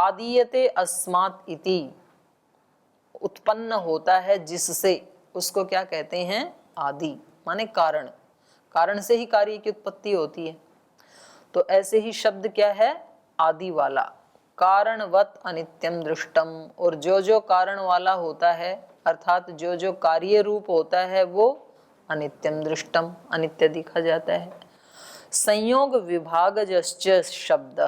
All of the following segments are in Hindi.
आदीयते अस्मात् इति, उत्पन्न होता है जिससे, उसको क्या कहते हैं? आदि, माने कारण। कारण से ही कार्य की उत्पत्ति होती है। तो ऐसे ही शब्द क्या है? आदि वाला। कारणवत अनित्यम दृष्टम, और जो जो कारण वाला होता है अर्थात जो जो कार्य रूप होता है वो अनित्यम दृष्टम, अनित्य दिखा जाता है। संयोग विभागजश्च शब्द,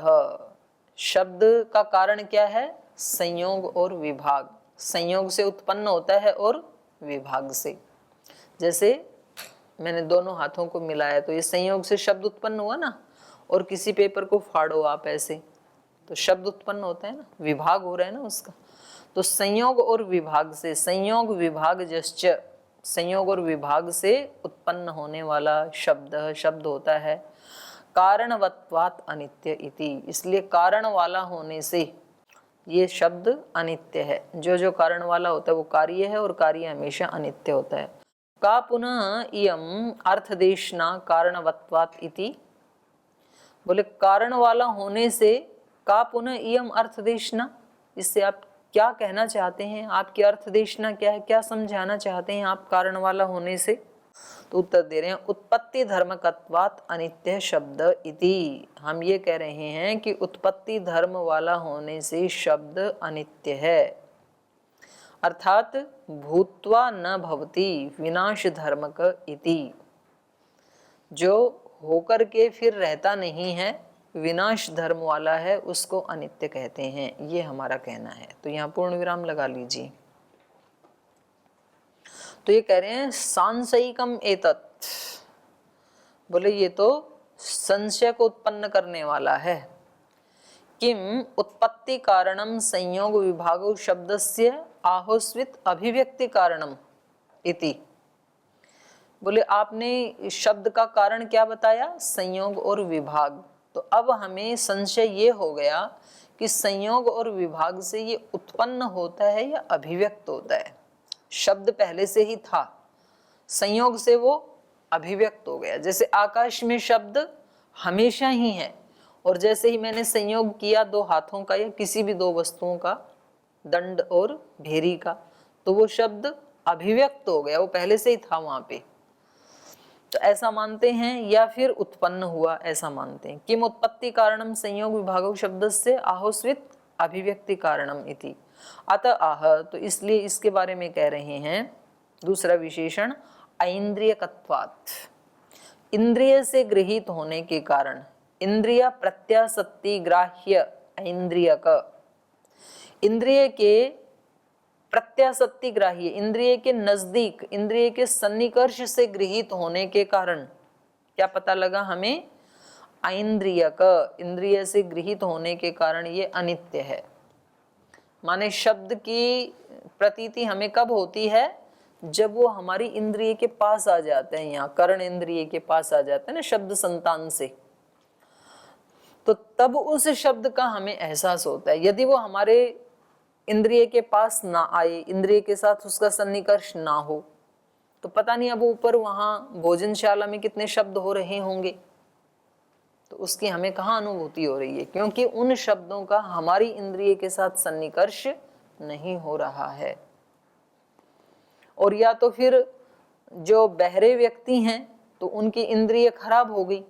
शब्द का कारण क्या है? संयोग और विभाग। संयोग से उत्पन्न होता है और विभाग से। जैसे मैंने दोनों हाथों को मिलाया तो ये संयोग से शब्द उत्पन्न हुआ ना, और किसी पेपर को फाड़ो आप ऐसे तो शब्द उत्पन्न होता है ना, विभाग हो रहा है ना उसका। तो संयोग और विभाग से, संयोग विभाग जश्च, संयोग और विभाग से उत्पन्न होने वाला शब्द, शब्द होता है कारणवत्वात् अनित्य इति, इसलिए कारण वाला होने से ये शब्द अनित्य है। जो जो कारण वाला होता है वो कार्य है, और कार्य हमेशा अनित्य होता है। का पुनः इयम अर्थदेशना कारणवत्वात् इति, बोले कारण वाला होने से का पुनः इयम अर्थदेशना, इससे आप क्या कहना चाहते हैं? आपकी अर्थदेशना क्या है? क्या समझाना चाहते हैं आप कारण वाला होने से? तो उत्तर दे रहे हैं उत्पत्ति धर्मकत्वात् अनित्य शब्द इति, हम ये कह रहे हैं कि उत्पत्ति धर्म वाला होने से शब्द अनित्य है, अर्थात भूत्वा न भवति विनाश धर्मक इति, जो होकर के फिर रहता नहीं है, विनाश धर्म वाला है, उसको अनित्य कहते हैं, ये हमारा कहना है। तो यहाँ पूर्ण विराम लगा लीजिए। तो ये कह रहे हैं सांशयिकम एतत्, बोले ये तो संशय को उत्पन्न करने वाला है। किम उत्पत्ति कारणम संयोग विभागो शब्दस्य आहोस्वित अभिव्यक्ति कारणम इति, बोले आपने शब्द का कारण क्या बताया? संयोग और विभाग। तो अब हमें संशय ये हो गया कि संयोग और विभाग से ये उत्पन्न होता है या अभिव्यक्त होता है। शब्द पहले से ही था, संयोग से वो अभिव्यक्त हो गया। जैसे आकाश में शब्द हमेशा ही है, और जैसे ही मैंने संयोग किया दो हाथों का या किसी भी दो वस्तुओं का, दंड और भेरी का, तो वो शब्द अभिव्यक्त हो गया, वो पहले से ही था वहां पे। तो ऐसा मानते हैं, या फिर उत्पन्न हुआ ऐसा मानते हैं। किम उत्पत्ति कारणम संयोग विभागो शब्दस्य आहोस्वित अभिव्यक्ति कारणम इति, अतः आह, तो इसलिए इसके बारे में कह रहे हैं दूसरा विशेषण ऐन्द्रियकत्वात्, इंद्रिय से गृहीत होने के कारण। इंद्रिय प्रत्यासत्ति ग्राह्य ऐन्द्रियक, इंद्रिय के प्रत्यासत्ति ग्राह्य, इंद्रिय के नजदीक, इंद्रिय के सन्निकर्ष से गृहीत होने के कारण क्या पता लगा हमें? ऐन्द्रियक, इंद्रिय से गृहीत होने के कारण ये अनित्य है। माने शब्द की प्रतीति हमें कब होती है? जब वो हमारी इंद्रिय के पास आ जाते हैं, यहाँ कर्ण इंद्रिय के पास आ जाते हैं ना शब्द संतान से, तो तब उस शब्द का हमें एहसास होता है। यदि वो हमारे इंद्रिय के पास ना आए, इंद्रिय के साथ उसका सन्निकर्ष ना हो, तो पता नहीं अब ऊपर वहां भोजनशाला में कितने शब्द हो रहे होंगे, तो उसकी हमें कहाँ अनुभूति हो रही है? क्योंकि उन शब्दों का हमारी इंद्रिय के साथ सन्निकर्ष नहीं हो रहा है। और या तो फिर जो बहरे व्यक्ति हैं तो उनकी इंद्रिय खराब हो गई,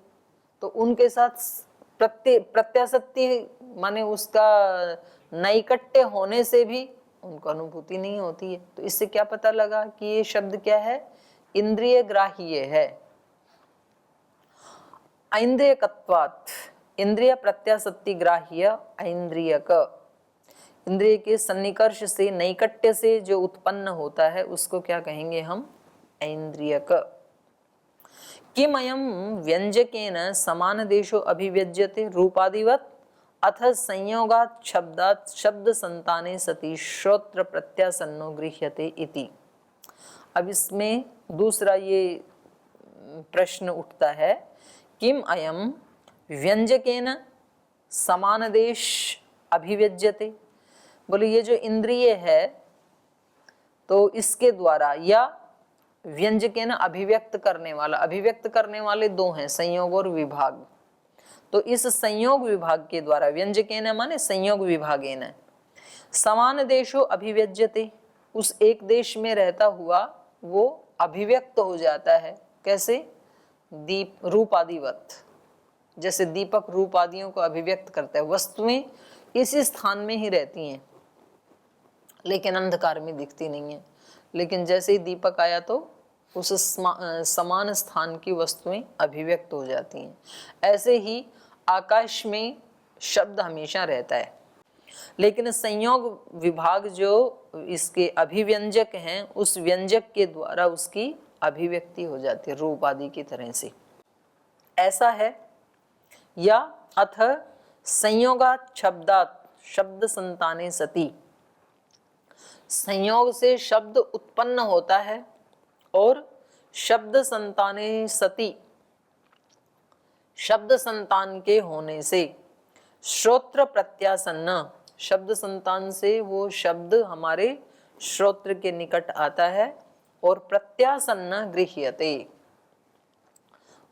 तो उनके साथ प्रत्यासत्ति माने उसका नैकट्य होने से भी उनको अनुभूति नहीं होती है। तो इससे क्या पता लगा कि ये शब्द क्या है? इंद्रिय ग्राह्य है। ऐन्द्रियकत्वात्, इंद्रिय प्रत्यासत्ति ग्राह्य ऐन्द्रियक, इंद्रिय के सन्निकर्ष से, नैकट्य से जो उत्पन्न होता है उसको क्या कहेंगे हम? ऐन्द्रियक। किमयं व्यंजकेन समान देशो अभिव्यज्यते रूपादिवत् अथ संयोगात् शब्दात् शब्द संताने सति श्रोत्र प्रत्यासन्नो गृह्यते इति। अब इसमें दूसरा ये प्रश्न उठता है, किम अयम व्यंजकेन समान देश अभिव्यज्यते, बोले ये जो इंद्रिय है तो इसके द्वारा, या व्यंजकेन अभिव्यक्त करने वाला, अभिव्यक्त करने वाले दो हैं, संयोग और विभाग। तो इस संयोग विभाग के द्वारा, व्यंजकेन माने संयोग विभागेन, समान देशो अभिव्यज्यते, उस एक देश में रहता हुआ वो अभिव्यक्त हो जाता है। कैसे? दीप रूपादिवत, जैसे दीपक रूप आदियों को अभिव्यक्त करता है। वस्तुएं इसी स्थान में ही रहती हैं लेकिन अंधकार में दिखती नहीं है, लेकिन जैसे ही दीपक आया तो उस समान स्थान की वस्तुएं अभिव्यक्त हो जाती हैं। ऐसे ही आकाश में शब्द हमेशा रहता है, लेकिन संयोग विभाग जो इसके अभिव्यंजक हैं, उस व्यंजक के द्वारा उसकी अभिव्यक्ति हो जाती है रूप आदि की तरह से। ऐसा है। या अथ संयोगात शब्दात शब्द संताने सती, संयोग से शब्द उत्पन्न होता है और शब्द संताने सती, शब्द संतान के होने से, श्रोत्र प्रत्यासन्न, शब्द संतान से वो शब्द हमारे श्रोत्र के निकट आता है, और प्रत्यासन्न गृह्यते,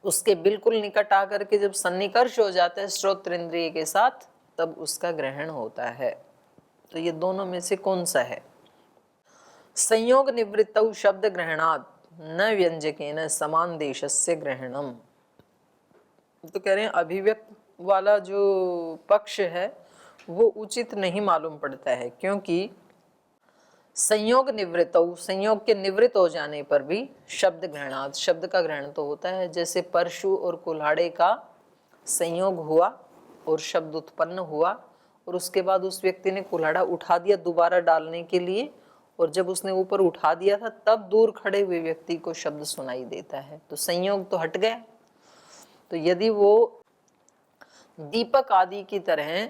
उसके बिल्कुल निकट आकर के जब सन्निकर्ष हो जाता है श्रोत्र इंद्रिय के साथ, तब उसका ग्रहण होता है। तो ये दोनों में से कौन सा है? संयोग निवृत्तौ शब्द ग्रहणात् न व्यंजकेन समान देशस्य ग्रहणम। तो कह रहे हैं अभिव्यक्त वाला जो पक्ष है वो उचित नहीं मालूम पड़ता है, क्योंकि संयोग निवृत्तौ, संयोग के निवृत्त हो जाने पर भी शब्द ग्रहणात्, शब्द का ग्रहण तो होता है। जैसे परशु और कुल्हाड़े का संयोग हुआ और शब्द उत्पन्न हुआ, और उसके बाद उस व्यक्ति ने कुल्हाड़ा उठा दिया दोबारा डालने के लिए, और जब उसने ऊपर उठा दिया था तब दूर खड़े हुए व्यक्ति को शब्द सुनाई देता है, तो संयोग तो हट गया। तो यदि वो दीपक आदि की तरह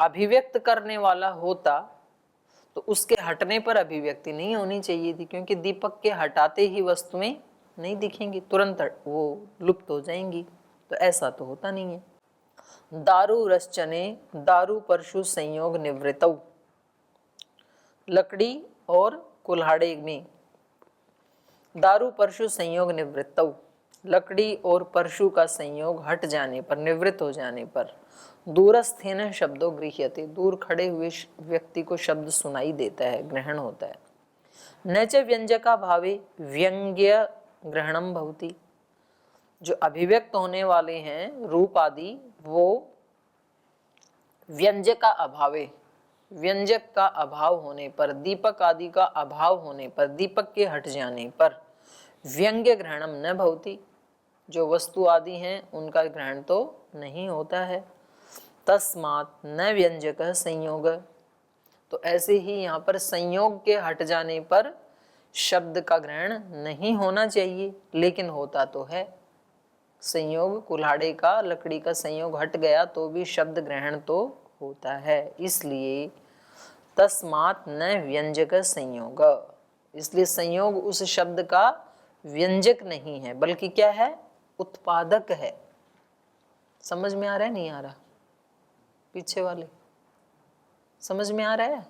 अभिव्यक्त करने वाला होता तो उसके हटने पर अभिव्यक्ति नहीं होनी चाहिए थी, क्योंकि दीपक के हटाते ही वस्तुएं नहीं दिखेंगी, तुरंत वो लुप्त हो जाएंगी। तो ऐसा तो होता नहीं है। दारू रसचने दारू परशु संयोग निवृत्तौ, लकड़ी और कुल्हाड़े में दारू परशु संयोग निवृत्तौ, लकड़ी और परशु का संयोग हट जाने पर, निवृत्त हो जाने पर, दूरस्थेन शब्दों गृह्यते, दूर खड़े हुए व्यक्ति को शब्द सुनाई देता है, ग्रहण होता है। न च व्यंजका भावे व्यंग्य ग्रहणम भवति, जो अभिव्यक्त होने वाले हैं रूप आदि, वो व्यंजक का अभावे, व्यंजक का अभाव होने पर, दीपक आदि का अभाव होने पर, दीपक के हट जाने पर व्यंग्य ग्रहणम न भवति, जो वस्तु आदि हैं उनका ग्रहण तो नहीं होता है। तस्मात् न व्यंजक संयोग, तो ऐसे ही यहाँ पर संयोग के हट जाने पर शब्द का ग्रहण नहीं होना चाहिए, लेकिन होता तो है। संयोग कुल्हाड़े का, लकड़ी का संयोग हट गया तो भी शब्द ग्रहण तो होता है। इसलिए तस्मात् न व्यंजक संयोग, इसलिए संयोग उस शब्द का व्यंजक नहीं है, बल्कि क्या है? उत्पादक है। समझ में आ रहा है? नहीं आ रहा? पीछे वाले समझ में आ रहा है?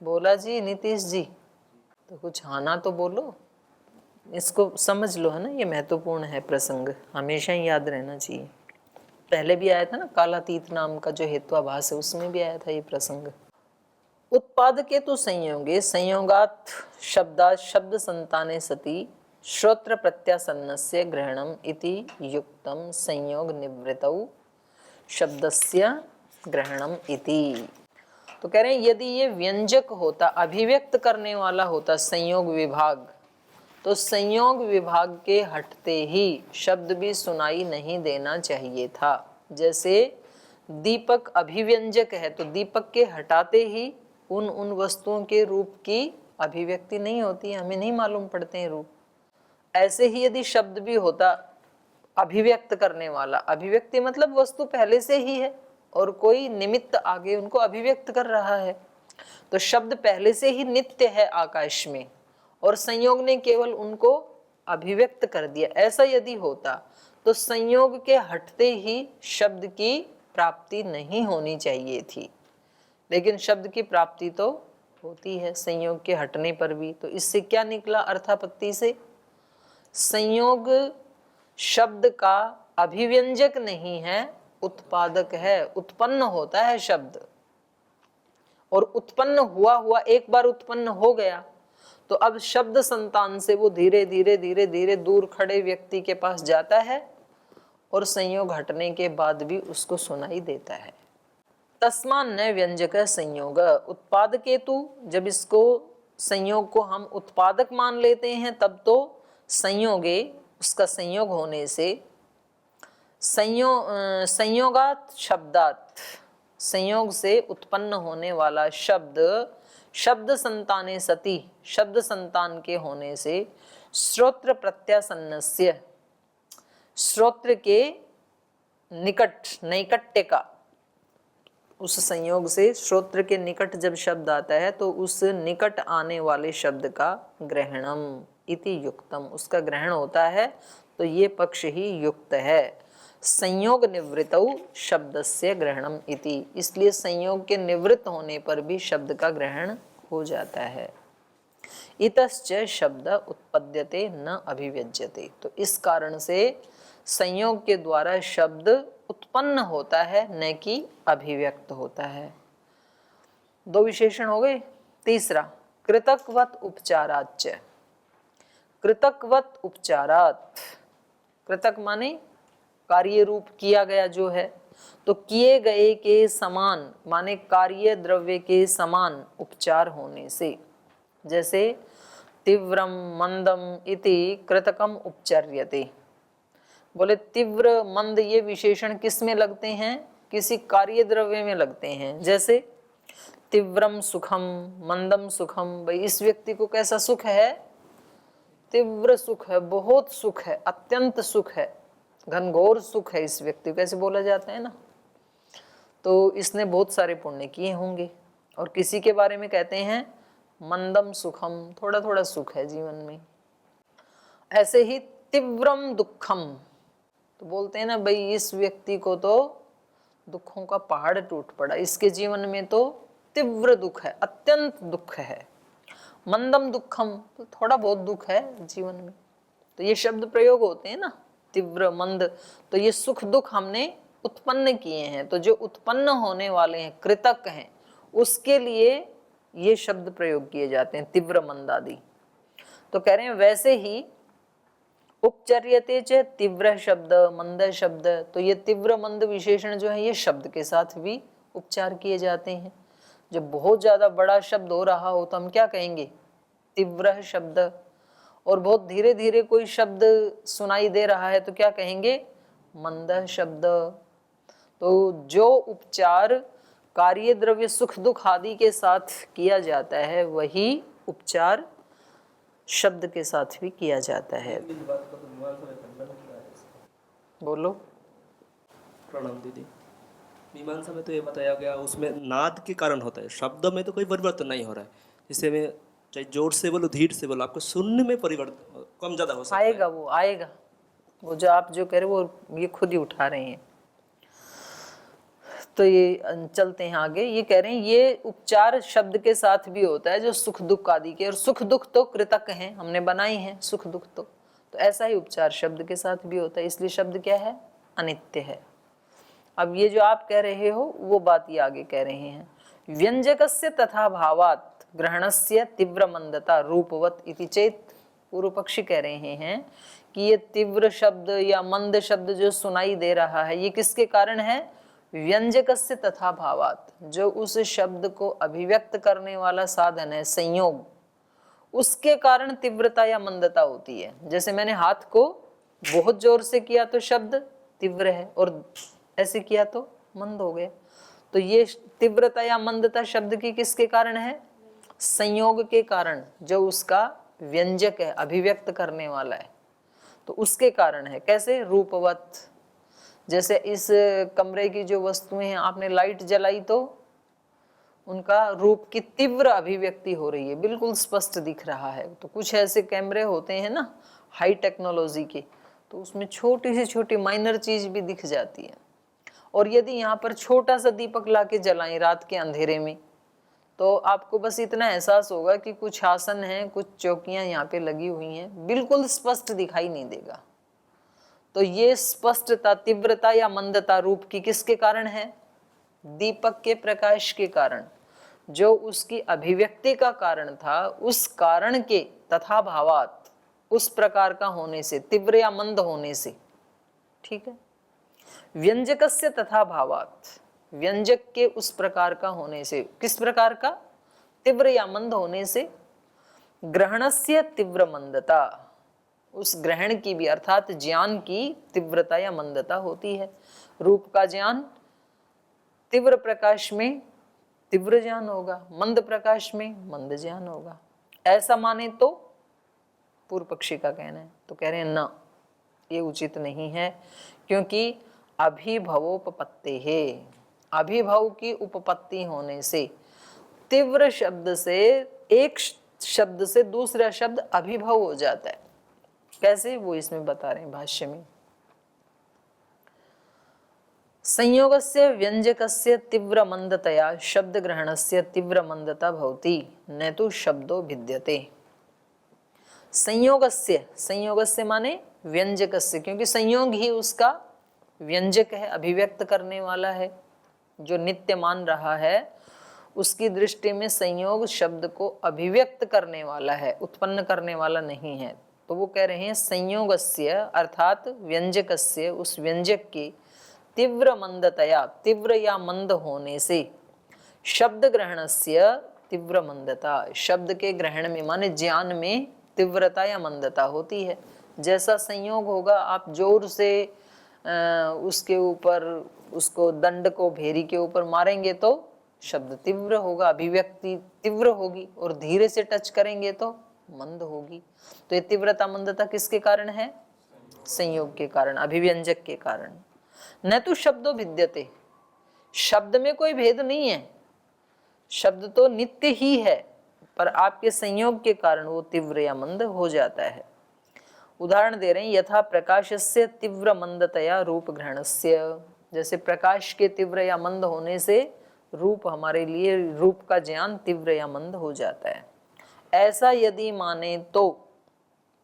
बोला जी नीतीश जी, तो कुछ आना तो बोलो, इसको समझ लो, है ना, ये महत्वपूर्ण है प्रसंग, हमेशा ही याद रहना चाहिए। पहले भी आया था ना कालातीत नाम का जो हेत्वाभास है, उसमें भी आया था ये प्रसंग। उत्पादके तो संयोगे संयोगात शब्दात शब्द संताने सति श्रोत्र प्रत्यासन्नस्य ग्रहणम इति युक्तम संयोग निवृत्तौ शब्दस्य ग्रहणम इति। तो कह रहे हैं यदि ये व्यंजक होता, अभिव्यक्त करने वाला होता संयोग विभाग, तो संयोग विभाग के हटते ही शब्द भी सुनाई नहीं देना चाहिए था। जैसे दीपक अभिव्यंजक है, तो दीपक के हटाते ही उन वस्तुओं के रूप की अभिव्यक्ति नहीं होती है, हमें नहीं मालूम पड़ते हैं रूप। ऐसे ही यदि शब्द भी होता अभिव्यक्त करने वाला, अभिव्यक्ति मतलब वस्तु पहले से ही है और कोई निमित्त आगे उनको अभिव्यक्त कर रहा है, तो शब्द पहले से ही नित्य है आकाश में और संयोग ने केवल उनको अभिव्यक्त कर दिया। ऐसा यदि होता तो संयोग के हटते ही शब्द की प्राप्ति नहीं होनी चाहिए थी, लेकिन शब्द की प्राप्ति तो होती है संयोग के हटने पर भी। तो इससे क्या निकला अर्थापत्ति से? संयोग शब्द का अभिव्यंजक नहीं है, उत्पादक है। उत्पन्न होता है शब्द, और उत्पन्न हुआ हुआ एक बार उत्पन्न हो गया तो अब शब्द संतान से वो धीरे धीरे धीरे धीरे दूर खड़े व्यक्ति के पास जाता है और संयोग हटने के बाद भी उसको सुनाई देता है। तस्मान न व्यंजक संयोग उत्पादक हेतु, जब इसको संयोग को हम उत्पादक मान लेते हैं तब तो संयोगे, उसका संयोग होने से, संयोगात शब्दात, संयोग से उत्पन्न होने वाला शब्द, शब्द संताने सति, शब्द संतान के होने से, श्रोत्र प्रत्यासन्नस्य, श्रोत्र के निकट, नैकट्य का, उस संयोग से श्रोत्र के निकट जब शब्द आता है तो उस निकट आने वाले शब्द का ग्रहणम इति युक्तम, उसका ग्रहण होता है, तो ये पक्ष ही युक्त है। संयोग निवृत्तौ शब्दस्य ग्रहणम इति, इसलिए संयोग के निवृत्त होने पर भी शब्द का ग्रहण हो जाता है। इतश्च शब्द उत्पद्यते न अभिव्यज्यते, तो इस कारण से संयोग के द्वारा शब्द उत्पन्न होता है, न कि अभिव्यक्त होता है। दो विशेषण हो गए। तीसरा, कृतकवत उपचाराच्च, कृतकवत उपचारात, कृतक माने कार्य रूप किया गया जो है, तो किए गए के समान माने कार्य द्रव्य के समान उपचार होने से, जैसे तीव्रम मंदम इति कृतकम उपचर्यते, बोले तीव्र मंद ये विशेषण किस में लगते हैं? किसी कार्य द्रव्य में लगते हैं। जैसे तीव्रम सुखम, मंदम सुखम, भाई इस व्यक्ति को कैसा सुख है? तीव्र सुख है, बहुत सुख है, अत्यंत सुख है, घनघोर सुख है इस व्यक्ति को, ऐसे बोला जाता है ना। तो इसने बहुत सारे पुण्य किए होंगे। और किसी के बारे में कहते हैं मंदम सुखम, थोड़ा थोड़ा सुख है जीवन में। ऐसे ही तीव्रम दुखम, तो बोलते हैं ना भाई इस व्यक्ति को तो दुखों का पहाड़ टूट पड़ा, इसके जीवन में तो तीव्र दुख है, अत्यंत दुख है। मंदम दुखम, तो थोड़ा बहुत दुख है जीवन में। तो ये शब्द प्रयोग होते हैं ना, तीव्र मंद, तो ये सुख दुख हमने उत्पन्न किए हैं। तो जो उत्पन्न होने वाले हैं, कृतक हैं, उसके लिए ये शब्द प्रयोग किए जाते हैं, तीव्र मंद आदि। तो कह रहे हैं वैसे ही उपचर्यते च तीव्र शब्द मंद शब्द, तो ये तीव्र मंद विशेषण जो है ये शब्द के साथ भी उपचार किए जाते हैं। जब बहुत ज्यादा बड़ा शब्द हो रहा हो तो हम क्या कहेंगे? तीव्र शब्द। और बहुत धीरे धीरे कोई शब्द सुनाई दे रहा है तो क्या कहेंगे? मंद शब्द। तो जो उपचार कार्य द्रव्य सुख दुख आदि के साथ किया जाता है वही उपचार शब्द के साथ भी किया जाता है। बोलो। प्रणाम दीदी। मीमांसा में तो ये बताया गया उसमें नाद के कारण होता है, शब्द में तो कोई परिवर्तन नहीं हो रहा है। जिससे मैं चाहे जोर से बोलो धीरे से बोलो, आपको सुनने में परिवर्तन कम ज्यादा हो सकता है। आएगा, वो आएगा, वो जो आप जो कह रहे हो वो ये खुद ही उठा रहे हैं। तो ये चलते हैं आगे। ये कह रहे हैं ये उपचार शब्द के साथ भी होता है जो सुख दुख आदि के, और सुख दुख तो कृतक हैं, हमने बनाई हैं सुख दुख तो ऐसा ही उपचार शब्द के साथ भी होता है। इसलिए शब्द क्या है? अनित्य है। अब ये जो आप कह रहे हो वो बात ये आगे कह रहे हैं। व्यंजकस्य तथा भावात् ग्रहणस्य तीव्र मंदता रूपवत इति चेत, पूर्व पक्षी कह रहे हैं कि ये तीव्र शब्द या मंद शब्द जो सुनाई दे रहा है ये किसके कारण है? व्यंजकस्य तथा भावात्, जो उस शब्द को अभिव्यक्त करने वाला साधन है संयोग, उसके कारण तीव्रता या मंदता होती है। जैसे मैंने हाथ को बहुत जोर से किया तो शब्द तीव्र है, और ऐसे किया तो मंद हो गया। तो ये तीव्रता या मंदता शब्द की किसके कारण है? संयोग के कारण, जो उसका व्यंजक है, अभिव्यक्त करने वाला है, तो उसके कारण है। कैसे? रूपवत, जैसे इस कमरे की जो वस्तुएं हैं, आपने लाइट जलाई तो उनका रूप की तीव्र अभिव्यक्ति हो रही है, बिल्कुल स्पष्ट दिख रहा है। तो कुछ ऐसे कैमरे होते हैं ना हाई टेक्नोलॉजी के, तो उसमें छोटी से छोटी माइनर चीज भी दिख जाती है। और यदि यहाँ पर छोटा सा दीपक लाके जलाएं रात के अंधेरे में, तो आपको बस इतना एहसास होगा कि कुछ आसन हैं, कुछ चौकियां यहाँ पे लगी हुई हैं, बिल्कुल स्पष्ट दिखाई नहीं देगा। तो ये स्पष्टता, तीव्रता या मंदता रूप की किसके कारण है? दीपक के प्रकाश के कारण। जो उसकी अभिव्यक्ति का कारण था, उस कारण के तथा भावात, उस प्रकार का होने से, तीव्र या मंद होने से। ठीक है। व्यंजकस्य तथा भावात, व्यंजक के उस प्रकार का होने से, किस प्रकार का? तीव्र या मंद होने से। ग्रहणस्य तीव्र मंदता, उस ग्रहण की भी अर्थात ज्ञान की तीव्रता या मंदता होती है। रूप का ज्ञान तीव्र प्रकाश में तीव्र ज्ञान होगा, मंद प्रकाश में मंद ज्ञान होगा। ऐसा माने तो पूर्व पक्षी का कहना है। तो कह रहे हैं ना, ये उचित नहीं है, क्योंकि अभिभवोपपत्ति है, अभिभव की उपपत्ति होने से तीव्र शब्द से, एक शब्द से दूसरा शब्द अभिभव हो जाता है। कैसे? वो इसमें बता रहे हैं भाष्य में। संयोगस्य व्यंजकस्य तीव्र मंदतया शब्द ग्रहणस्य तीव्र मंदता भवति, न तो शब्दो भिद्यते। संयोगस्य, संयोगस्य माने व्यंजकस्य, क्योंकि संयोग ही उसका व्यंजक है, अभिव्यक्त करने वाला है। जो नित्य मान रहा है उसकी दृष्टि में संयोग शब्द को अभिव्यक्त करने वाला है, उत्पन्न करने वाला नहीं है। तो वो कह रहे हैं संयोगस्य अर्थात व्यंजकस्य, उस व्यंजक की तीव्र मंदतया, तीव्र या मंद होने से, शब्द ग्रहणस्य तीव्र मंदता, शब्द के ग्रहण में माने ज्ञान में तीव्रता या मंदता होती है। जैसा संयोग होगा, आप जोर से उसके ऊपर, उसको दंड को भेरी के ऊपर मारेंगे तो शब्द तीव्र होगा, अभिव्यक्ति तीव्र होगी, और धीरे से टच करेंगे तो मंद होगी। तो ये तीव्रता मंदता किसके कारण है? संयोग के कारण, अभिव्यंजक के कारण। न तो शब्दों भिद्यते, शब्द में कोई भेद नहीं है, शब्द तो नित्य ही है, पर आपके संयोग के कारण वो तीव्र या मंद हो जाता है। उदाहरण दे रहे हैं, यथा प्रकाशस्य तीव्र मंदतया रूप ग्रहणस्य, जैसे प्रकाश के तीव्र या मंद होने से रूप, हमारे लिए रूप का ज्ञान तीव्र या मंद हो जाता है। ऐसा यदि माने तो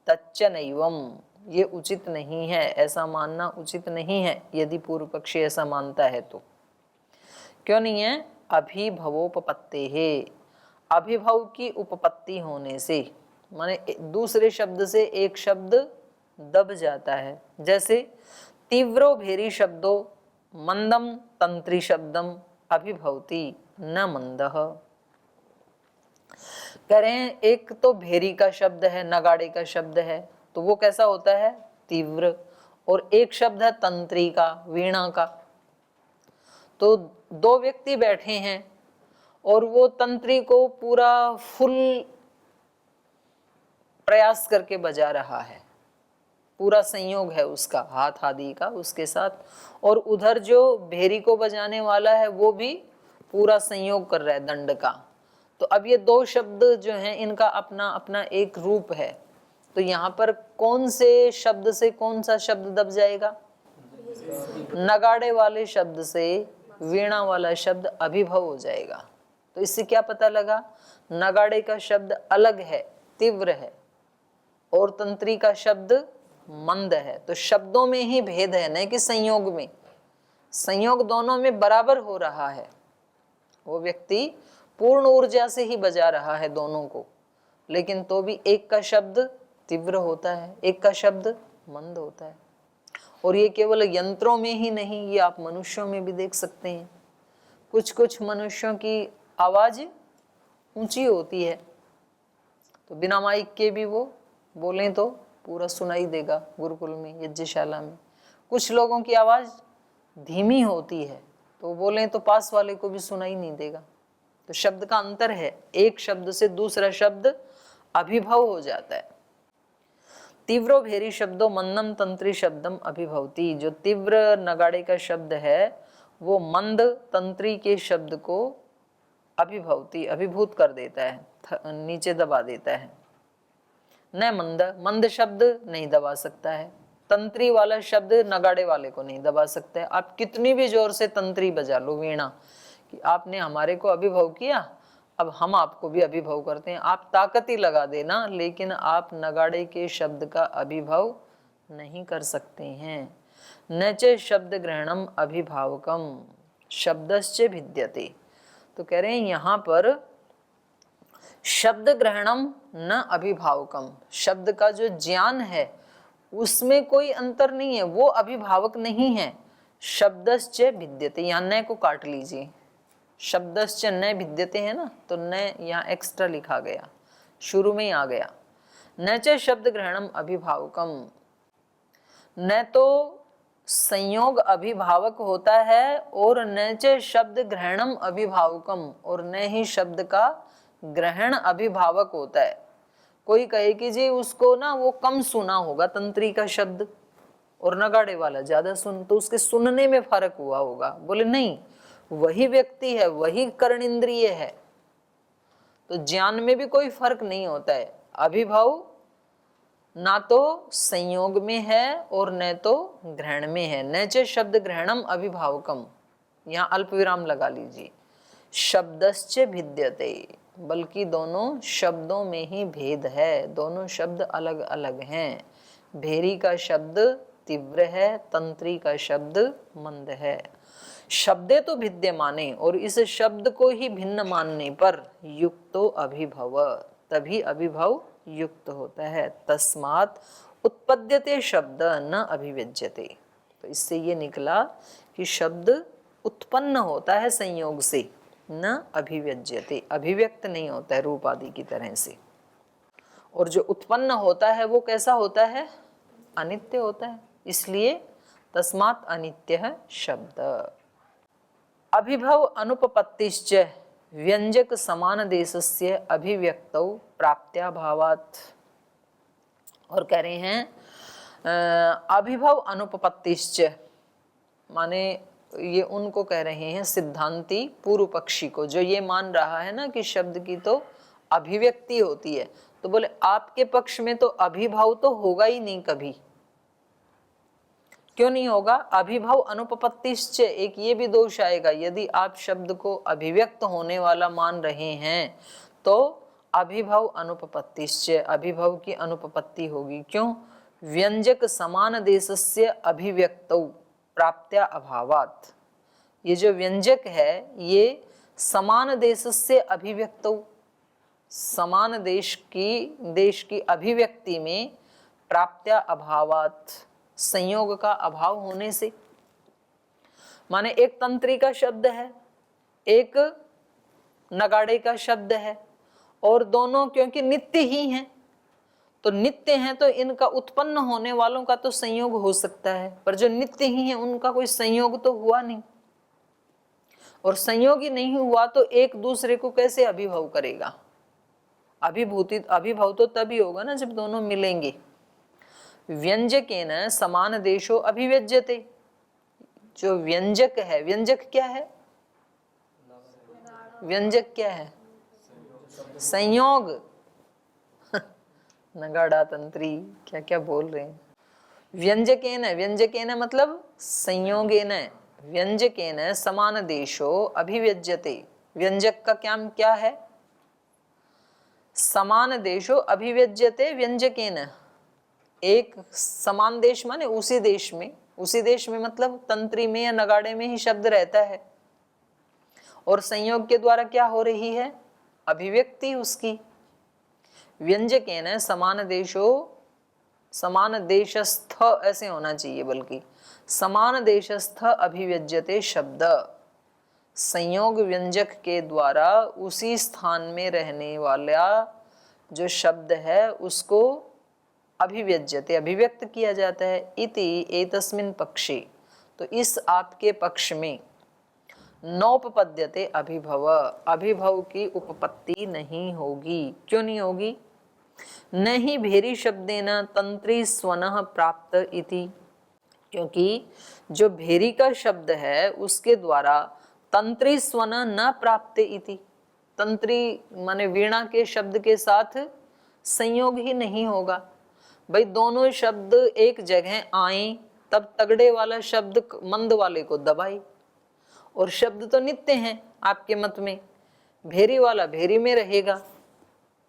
तच्च नैवम, ये उचित नहीं है, ऐसा मानना उचित नहीं है। यदि पूर्व पक्षी ऐसा मानता है तो क्यों नहीं है? अभिभवोपपत्ति है, अभिभव की उपपत्ति होने से, माने दूसरे शब्द से एक शब्द दब जाता है। जैसे तीव्रो भेरी शब्दो मंदम तंत्री शब्दम अभिभवती न मंदः। कह रहे हैं एक तो भेरी का शब्द है, नगाड़े का शब्द है, तो वो कैसा होता है? तीव्र। और एक शब्द है तंत्री का, वीणा का। तो दो व्यक्ति बैठे हैं और वो तंत्री को पूरा फुल प्रयास करके बजा रहा है, पूरा संयोग है उसका, हाथ आदि का उसके साथ, और उधर जो भेरी को बजाने वाला है वो भी पूरा संयोग कर रहा है दंड का। तो अब ये दो शब्द जो हैं, इनका अपना अपना एक रूप है। तो यहाँ पर कौन से शब्द से कौन सा शब्द दब जाएगा? नगाड़े वाले शब्द से वीणा वाला शब्द अभिभव हो जाएगा। तो इससे क्या पता लगा? नगाड़े का शब्द अलग है, तीव्र है, और तंत्री का शब्द मंद है। तो शब्दों में ही भेद है, न कि संयोग में। संयोग दोनों में बराबर हो रहा है, वो व्यक्ति पूर्ण ऊर्जा से ही बजा रहा है दोनों को, लेकिन तो भी एक का शब्द तीव्र होता है, एक का शब्द मंद होता है। और ये केवल यंत्रों में ही नहीं, ये आप मनुष्यों में भी देख सकते हैं। कुछ कुछ मनुष्यों की आवाज ऊंची होती है, तो बिना माइक के भी वो बोलें तो पूरा सुनाई देगा गुरुकुल में, यज्ञशाला में। कुछ लोगों की आवाज धीमी होती है, तो बोलें तो पास वाले को भी सुनाई नहीं देगा। तो शब्द का अंतर है, एक शब्द से दूसरा शब्द अभिभव हो जाता है। तीव्रो भेरी शब्दों मंदम तंत्री शब्दम अभिभवती, जो तीव्र नगाड़े का शब्द है वो मंद तंत्री के शब्द को अभिभवती, अभिभूत कर देता है, नीचे दबा देता है। न मंद, मंद शब्द नहीं दबा सकता है, तंत्री वाला शब्द नगाड़े वाले को नहीं दबा सकता है। आप कितनी भी जोर से तंत्री बजा लो, वीणा, कि आपने हमारे को अभिभव किया, अब हम आपको भी अभिभव करते हैं, आप ताकत ही लगा देना, लेकिन आप नगाड़े के शब्द का अभिभव नहीं कर सकते हैं। न च शब्द ग्रहणम अभिभावकम शब्दश्च भिद्यते। तो कह रहे हैं यहाँ पर शब्द ग्रहणम न अभिभावकम, शब्द का जो ज्ञान है उसमें कोई अंतर नहीं है, वो अभिभावक नहीं है। शब्दश्च भिद्यते, यहाँ न को काट लीजिए, शब्दश्च न भिद्यते है ना, तो न यहाँ एक्स्ट्रा लिखा गया, शुरू में ही आ गया। न च शब्द ग्रहणम अभिभावकम, न तो संयोग अभिभावक होता है और न च शब्द ग्रहणम अभिभावकम, और न ही शब्द का ग्रहण अभिभावक होता है। कोई कहे कि जी उसको ना वो कम सुना होगा तंत्री का शब्द और नगाड़े वाला ज्यादा सुन, तो उसके सुनने में फर्क हुआ होगा। बोले नहीं, वही व्यक्ति है, वही कर्ण इंद्रिय है, तो ज्ञान में भी कोई फर्क नहीं होता है। अभिभाव ना तो संयोग में है और न तो ग्रहण में है। न च शब्द ग्रहणम अभिभावकम, यहाँ अल्प विराम लगा लीजिए। शब्दश्च भिद्यते, बल्कि दोनों शब्दों में ही भेद है, दोनों शब्द अलग अलग हैं। भेरी का शब्द तीव्र है, तंत्री का शब्द मंद है। शब्दे तो भिद्यमाने, और इस शब्द को ही भिन्न मानने पर युक्तो अभिभव, तभी अभिभव युक्त होता है। तस्मात् उत्पद्यते शब्द न अभिव्यज्यते। तो इससे ये निकला कि शब्द उत्पन्न होता है संयोग से, न अभिव्यज्यते, अभिव्यक्त नहीं होता है रूप आदि की तरह से। और जो उत्पन्न होता है वो कैसा होता है? अनित्य होता है, इसलिए तस्मात् अनित्य है शब्द। अभिभव अनुपपत्तिश्च व्यंजक समान देशस्य अभिव्यक्तौ प्राप्त्याभावात्। और कह रहे हैं अभिभव अनुपपत्तिश्च, माने ये उनको कह रहे हैं सिद्धांती पूर्व पक्षी को, जो ये मान रहा है ना कि शब्द की तो अभिव्यक्ति होती है। तो बोले आपके पक्ष में तो अभिभाव तो होगा ही नहीं कभी। क्यों नहीं होगा? अभिभाव अनुपपत्तिश्च, एक ये भी दोष आएगा। यदि आप शब्द को अभिव्यक्त होने वाला मान रहे हैं तो अभिभाव अनुपपत्तिश्च, अभिभाव की अनुपपत्ति होगी। क्यों? व्यंजक समान देशस्य अभिव्यक्तौ प्राप्त्या अभावात्। ये जो व्यंजक है ये समान देशस्य अभिव्यक्तौ, समान देश की अभिव्यक्ति में प्राप्त्या अभावात्, संयोग का अभाव होने से। माने एक तंत्री का शब्द है, एक नगाड़े का शब्द है, और दोनों क्योंकि नित्य ही हैं, तो नित्य हैं तो इनका उत्पन्न होने वालों का तो संयोग हो सकता है, पर जो नित्य ही हैं उनका कोई संयोग तो हुआ नहीं। और संयोग ही नहीं हुआ तो एक दूसरे को कैसे अभिभव करेगा? अभिभव तो तभी होगा ना जब दोनों मिलेंगे। व्यंजकेन समान देशो अभिव्यज्यते। जो व्यंजक है, व्यंजक क्या है? व्यंजक क्या है? संयोग। नगाड़ा तंत्री क्या क्या बोल रहे हैं। व्यंजकेन, व्यंजकेन मतलब संयोगेन, व्यंजकेन समान देशो अभिव्यज्यते। व्यंजक का क्या है? समान देशो अभिव्यज्यते व्यंजकेन। एक समान देश माने उसी देश में, उसी देश में मतलब तंत्री में या नगाड़े में ही शब्द रहता है, और संयोग के द्वारा क्या हो रही है? अभिव्यक्ति उसकी। व्यंजकेन समान देशो, समान देशस्थ ऐसे होना चाहिए, बल्कि समान देशस्थ अभिव्यज्यते शब्द। संयोग व्यंजक के द्वारा उसी स्थान में रहने वाला जो शब्द है उसको अभिव्यज्यते, अभिव्यक्त किया जाता है। इति एतस्मिन् पक्षे, तो इस आपके पक्ष में नौपपद्यते अभिभव, अभिभव की उपपत्ति नहीं होगी। क्यों नहीं होगी? नहीं भेरी शब्देन तंत्री स्वनः प्राप्त इति, क्योंकि जो भेरी का शब्द है उसके द्वारा तंत्री स्वन न प्राप्त इति, तंत्री माने वीणा के शब्द के साथ संयोग ही नहीं होगा। भाई दोनों शब्द एक जगह आए तब तगड़े वाला शब्द मंद वाले को दबाए, और शब्द तो नित्य हैं आपके मत में। भेरी वाला भेरी में रहेगा,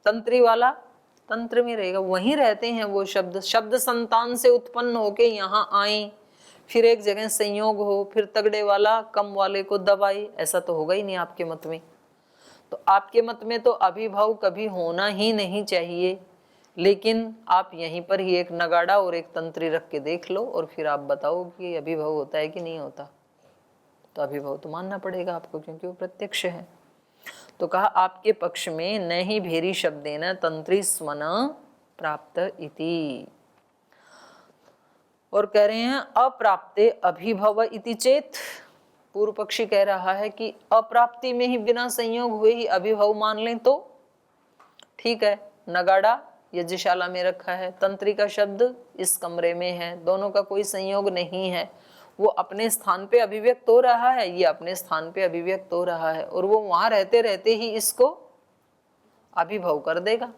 तंत्री वाला तंत्र में रहेगा, वहीं रहते हैं वो शब्द। शब्द संतान से उत्पन्न होके यहाँ आए, फिर एक जगह संयोग हो, फिर तगड़े वाला कम वाले को दबाए, ऐसा तो होगा ही नहीं आपके मत में। तो आपके मत में तो अभिभव कभी होना ही नहीं चाहिए, लेकिन आप यहीं पर ही एक नगाड़ा और एक तंत्री रख के देख लो और फिर आप बताओ कि अभिभव होता है कि नहीं होता। तो अभिभव तो मानना पड़ेगा आपको, क्योंकि वो प्रत्यक्ष है। तो कहा आपके पक्ष में न ही भेरी शब्देन तंत्री स्वन प्राप्त इति, और कह रहे हैं अप्राप्ते अभिभव इति चेत। पूर्व पक्षी कह रहा है कि अप्राप्ति में ही बिना संयोग हुए ही अभिभव मान लें तो ठीक है। नगाड़ा यज्ञशाला में रखा है, तंत्री का शब्द इस कमरे में है, दोनों का कोई संयोग नहीं है, वो अपने स्थान पे अभिव्यक्त हो रहा है, ये अपने स्थान पे अभिव्यक्त हो रहा है, और वो वहां रहते रहते ही इसको अभिभव कर देगा।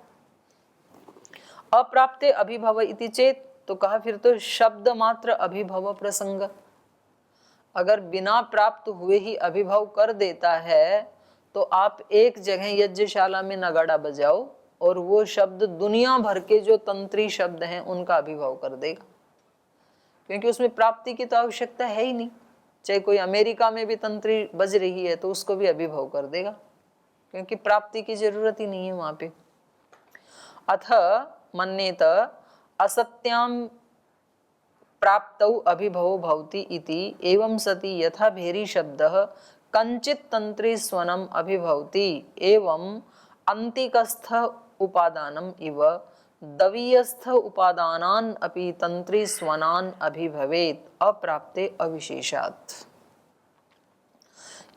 अप्राप्ते अभिभव इति चेत, तो कहा फिर तो शब्द मात्र अभिभव प्रसंग, अगर बिना प्राप्त हुए ही अभिभव कर देता है तो आप एक जगह यज्ञशाला में नगाड़ा बजाओ और वो शब्द दुनिया भर के जो तंत्री शब्द हैं उनका अभिभव कर देगा, क्योंकि उसमें प्राप्ति की तो आवश्यकता है ही नहीं। चाहे कोई अमेरिका में भी तंत्री बज रही है तो उसको भी अभिभव कर देगा, क्योंकि प्राप्ति की जरूरत ही नहीं है वहां पे। अथ मन्येत असत्याम प्राप्तौ अभिभवो भवति इति एवं सति यथा भेरी शब्दः कंचित तंत्री स्वनम अभिभवति एवं अंतिकस्थ उपादानम इव दवीयस्थ उपादानान अपि तंत्री स्वनान अभिभवेत अप्राप्ते अविशेषात्।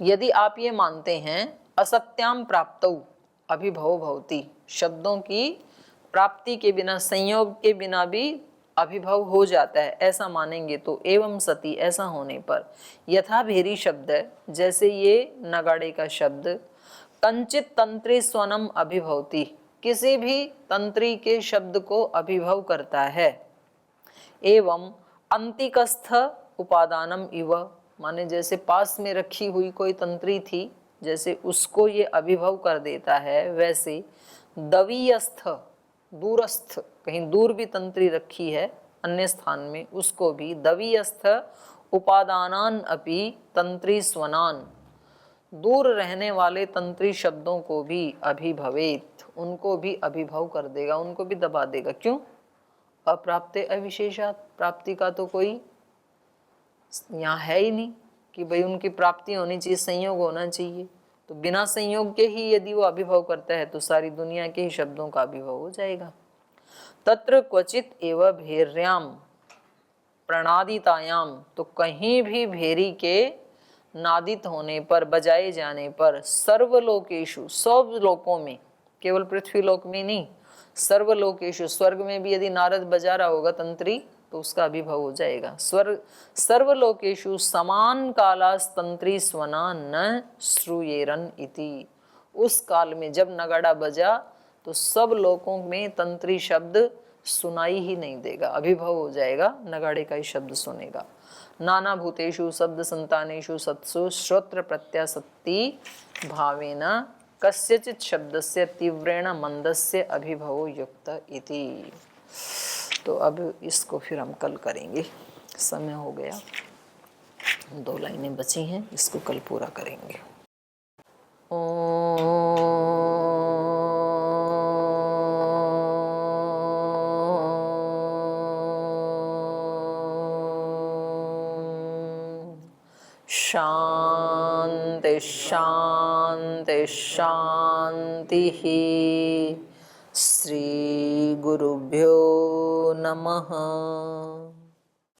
यदि आप ये मानते हैं असत्याम प्राप्तौ अभिभवो भवति, शब्दों की प्राप्ति के बिना, संयोग के बिना भी अभिभव हो जाता है, ऐसा मानेंगे तो एवं सती, ऐसा होने पर यथा भेरी शब्द, जैसे ये नगाड़े का शब्द, कंचित तंत्री स्वनम अभिभवती, किसी भी तंत्री के शब्द को अभिभव करता है, एवं अंतिकस्थ उपादानम इव, माने जैसे पास में रखी हुई कोई तंत्री थी, जैसे उसको ये अभिभव कर देता है, वैसे दवीयस्थ, दूरस्थ, कहीं दूर भी तंत्री रखी है अन्य स्थान में, उसको भी दवीयस्थ उपादानान अपि तंत्री स्वनान, दूर रहने वाले तंत्री शब्दों को भी अभिभवेत, उनको भी अभिभव कर देगा, उनको भी दबा देगा। क्यों? अप्राप्ते अविशेषात, प्राप्ति का तो कोई यहाँ है ही नहीं कि भाई उनकी प्राप्ति होनी चाहिए, संयोग होना चाहिए। तो बिना संयोग के ही यदि वो अभिभव करता है तो सारी दुनिया के ही शब्दों का अभिभव हो जाएगा। तत्र क्वचित एव भेर्याम प्रणादितायाम, तो कहीं भी भेरी के नादित होने पर, बजाए जाने पर, सर्वलोकेशु, सब लोकों में, केवल पृथ्वी लोक में नहीं, सर्वलोकेशु, स्वर्ग में भी यदि नारद बजा रहा होगा तंत्री तो उसका अभिभव हो जाएगा। सर्वलोकेशु समान कालास तंत्री स्वना न श्रूयेरन इति, उस काल में जब नगाड़ा बजा तो सब लोकों में तंत्री शब्द सुनाई ही नहीं देगा, अभिभव हो जाएगा, नगाड़े का ही शब्द सुनेगा। नाना भूतेषु शब्द संतानेषु सत्सु श्रोत्र प्रत्यासक्ति भावेन कस्यचित् शब्दस्य तीव्रेण मंदस्य अभिभवो युक्त इति। तो अब इसको फिर हम कल करेंगे, समय हो गया, 2 लाइनें बची हैं, इसको कल पूरा करेंगे। शांति शांति शांति। श्री गुरुभ्यो नमः।